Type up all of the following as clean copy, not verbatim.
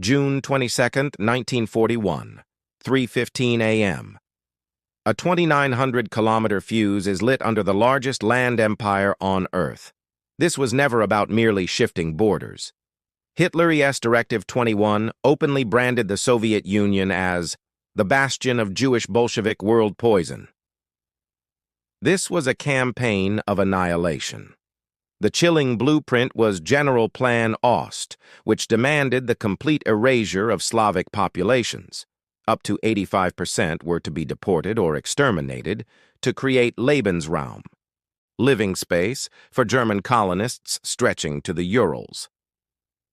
June 22, 1941, 3:15 a.m. A 2,900-kilometer fuse is lit under the largest land empire on Earth. This was never about merely shifting borders. Hitler ES Directive 21 openly branded the Soviet Union as the bastion of Jewish Bolshevik world poison. This was a campaign of annihilation. The chilling blueprint was General Plan Ost, which demanded the complete erasure of Slavic populations. Up to 85% were to be deported or exterminated to create Lebensraum, living space for German colonists stretching to the Urals.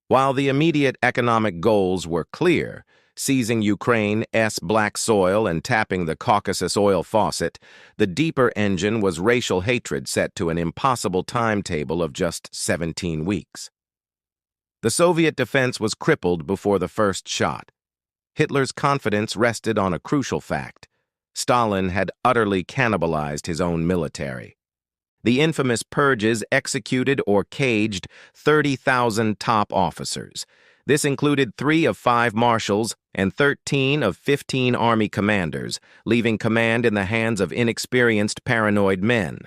While the immediate economic goals were clear, seizing Ukraine's black soil and tapping the Caucasus oil faucet, the deeper engine was racial hatred set to an impossible timetable of just 17 weeks. The Soviet defense was crippled before the first shot. Hitler's confidence rested on a crucial fact: Stalin had utterly cannibalized his own military. The infamous purges executed or caged 30,000 top officers. This included 3 of 5 marshals and 13 of 15 army commanders, leaving command in the hands of inexperienced, paranoid men.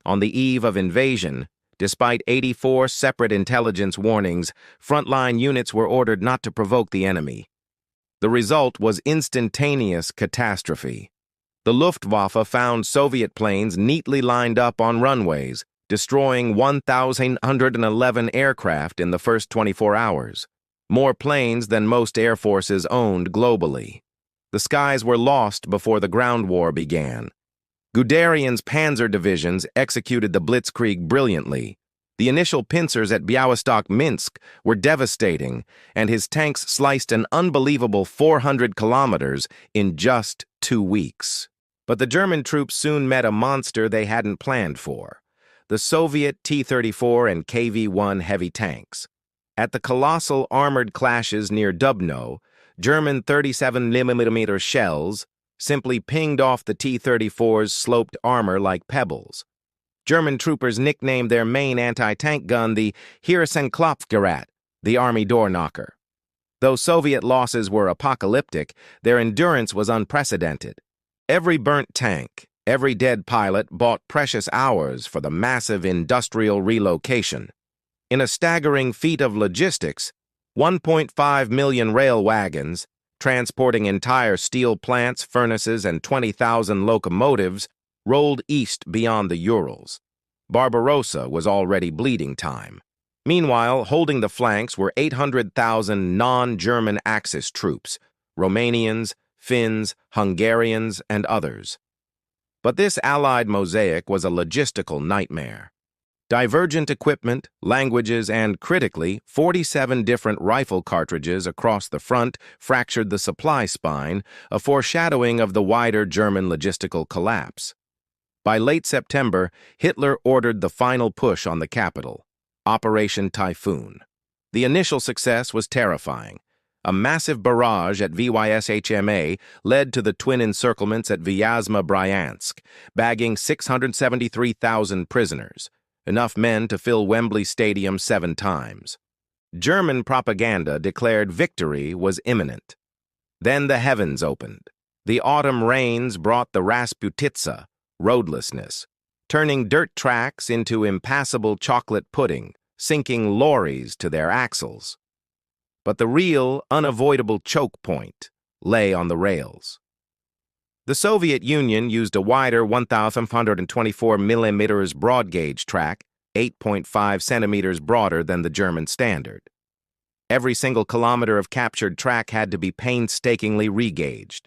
On the eve of invasion, despite 84 separate intelligence warnings, frontline units were ordered not to provoke the enemy. The result was instantaneous catastrophe. The Luftwaffe found Soviet planes neatly lined up on runways, destroying 1,111 aircraft in the first 24 hours. More planes than most air forces owned globally. The skies were lost before the ground war began. Guderian's panzer divisions executed the blitzkrieg brilliantly. The initial pincers at Białystok-Minsk were devastating, and his tanks sliced an unbelievable 400 kilometers in just 2 weeks. But the German troops soon met a monster they hadn't planned for: the Soviet T-34 and KV-1 heavy tanks. At the colossal armored clashes near Dubno, German 37mm shells simply pinged off the T-34's sloped armor like pebbles. German troopers nicknamed their main anti-tank gun the Hirschenklopfgerät, the army door knocker. Though Soviet losses were apocalyptic, their endurance was unprecedented. Every burnt tank, every dead pilot bought precious hours for the massive industrial relocation. In a staggering feat of logistics, 1.5 million rail wagons, transporting entire steel plants, furnaces, and 20,000 locomotives, rolled east beyond the Urals. Barbarossa was already bleeding time. Meanwhile, holding the flanks were 800,000 non-German Axis troops, Romanians, Finns, Hungarians, and others. But this Allied mosaic was a logistical nightmare. Divergent equipment, languages, and, critically, 47 different rifle cartridges across the front fractured the supply spine, a foreshadowing of the wider German logistical collapse. By late September, Hitler ordered the final push on the capital, Operation Typhoon. The initial success was terrifying. A massive barrage at Vyshma led to the twin encirclements at Vyazma Bryansk, bagging 673,000 prisoners, enough men to fill Wembley Stadium 7 times. German propaganda declared victory was imminent. Then the heavens opened. The autumn rains brought the Rasputitsa, roadlessness, turning dirt tracks into impassable chocolate pudding, sinking lorries to their axles. But the real, unavoidable choke point lay on the rails. The Soviet Union used a wider 1,524mm broad gauge track, 8.5 centimeters broader than the German standard. Every single kilometer of captured track had to be painstakingly regauged.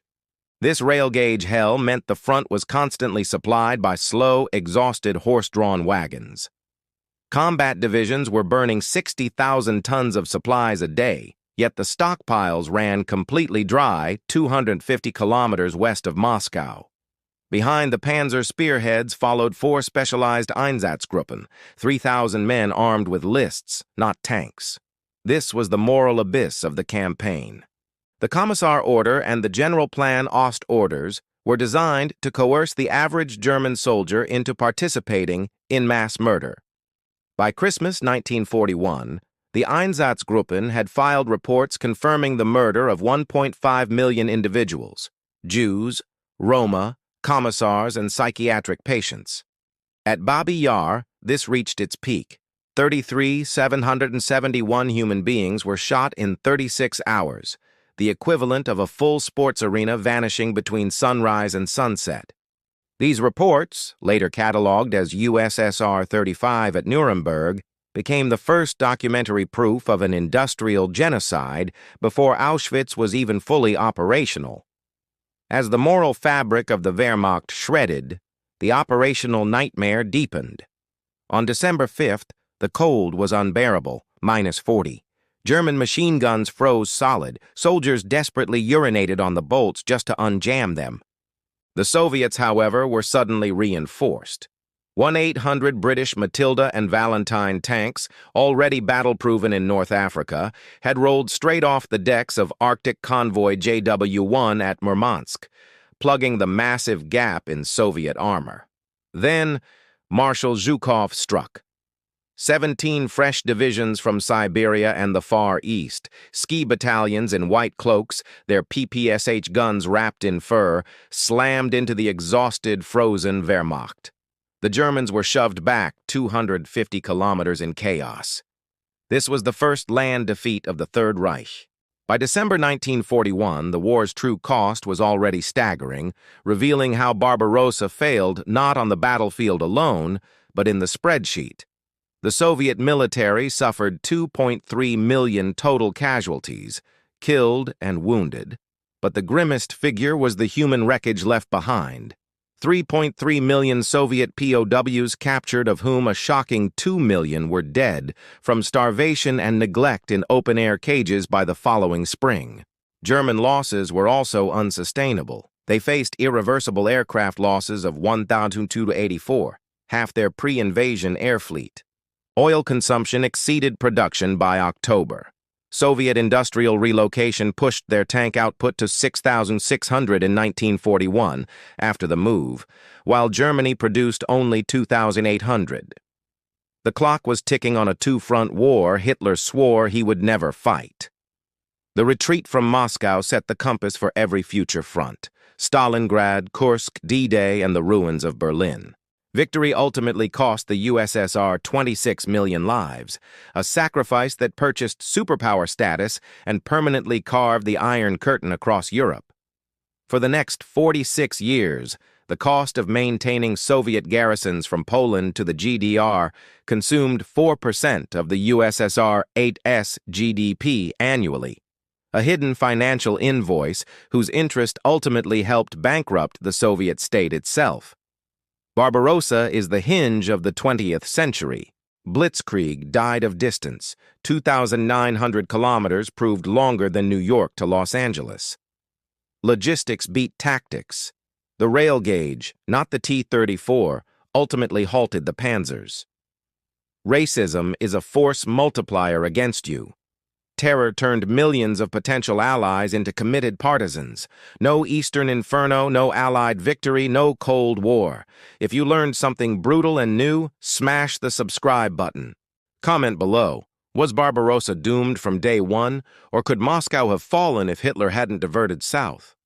This rail gauge hell meant the front was constantly supplied by slow, exhausted horse-drawn wagons. Combat divisions were burning 60,000 tons of supplies a day, yet the stockpiles ran completely dry 250 kilometers west of Moscow. Behind the panzer spearheads followed 4 specialized Einsatzgruppen, 3,000 men armed with lists, not tanks. This was the moral abyss of the campaign. The Commissar Order and the General Plan Ost orders were designed to coerce the average German soldier into participating in mass murder. By Christmas 1941, The Einsatzgruppen had filed reports confirming the murder of 1.5 million individuals, Jews, Roma, commissars, and psychiatric patients. At Babi Yar, this reached its peak. 771 human beings were shot in 36 hours, the equivalent of a full sports arena vanishing between sunrise and sunset. These reports, later catalogued as USSR 35 at Nuremberg, became the first documentary proof of an industrial genocide before Auschwitz was even fully operational. As the moral fabric of the Wehrmacht shredded, the operational nightmare deepened. On December 5th, the cold was unbearable, -40. German machine guns froze solid. Soldiers desperately urinated on the bolts just to unjam them. The Soviets, however, were suddenly reinforced. 1-800 British Matilda and Valentine tanks, already battle-proven in North Africa, had rolled straight off the decks of Arctic convoy JW-1 at Murmansk, plugging the massive gap in Soviet armor. Then, Marshal Zhukov struck. 17 fresh divisions from Siberia and the Far East, ski battalions in white cloaks, their PPSH guns wrapped in fur, slammed into the exhausted, frozen Wehrmacht. The Germans were shoved back 250 kilometers in chaos. This was the first land defeat of the Third Reich. By December 1941, the war's true cost was already staggering, revealing how Barbarossa failed not on the battlefield alone, but in the spreadsheet. The Soviet military suffered 2.3 million total casualties, killed and wounded, but the grimmest figure was the human wreckage left behind. 3.3 million Soviet POWs captured, of whom a shocking 2 million were dead from starvation and neglect in open-air cages by the following spring. German losses were also unsustainable. They faced irreversible aircraft losses of 1,284, half their pre-invasion air fleet. Oil consumption exceeded production by October. Soviet industrial relocation pushed their tank output to 6,600 in 1941 after the move, while Germany produced only 2,800. The clock was ticking on a two-front war Hitler swore he would never fight. The retreat from Moscow set the compass for every future front: Stalingrad, Kursk, D-Day, and the ruins of Berlin. Victory ultimately cost the USSR 26 million lives, a sacrifice that purchased superpower status and permanently carved the Iron Curtain across Europe. For the next 46 years, the cost of maintaining Soviet garrisons from Poland to the GDR consumed 4% of the USSR 8's GDP annually, a hidden financial invoice whose interest ultimately helped bankrupt the Soviet state itself. Barbarossa is the hinge of the 20th century. Blitzkrieg died of distance. 2,900 kilometers proved longer than New York to Los Angeles. Logistics beat tactics. The rail gauge, not the T-34, ultimately halted the panzers. Racism is a force multiplier against you. Terror turned millions of potential allies into committed partisans. No Eastern Inferno, no Allied victory, no Cold War. If you learned something brutal and new, smash the subscribe button. Comment below. Was Barbarossa doomed from day one, or could Moscow have fallen if Hitler hadn't diverted south?